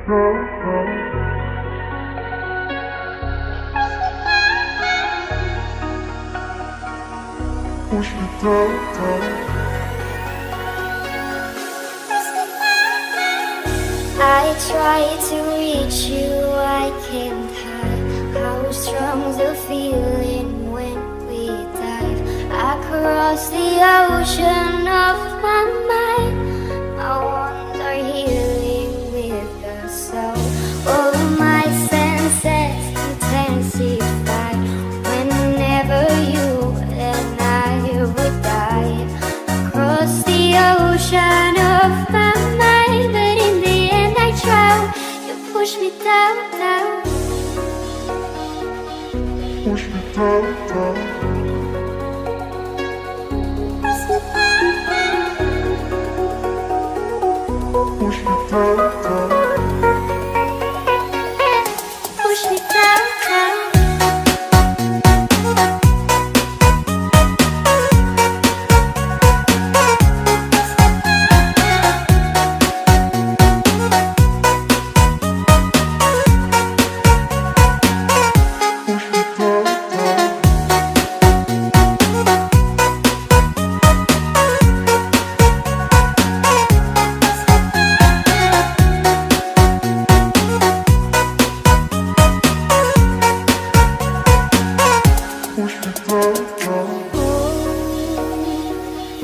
Push me down. I try to reach you, I can't hide how strong the feeling when we dive across the ocean of my mind. My wounds are healing with the soul. All my senses intensify whenever you and I would dive across the ocean of my mind. But in the end I drown. You push me down, down. Push me down. Push me down. Push me down, down.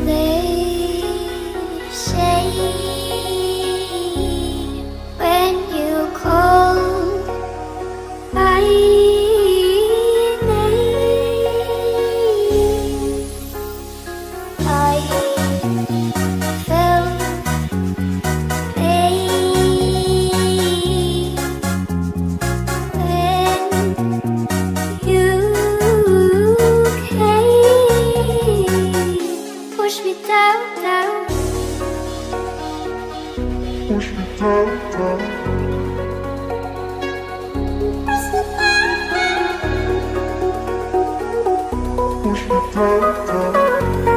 They say when you call my name, I felt pain when you push me down, down. Push me down. Push me down.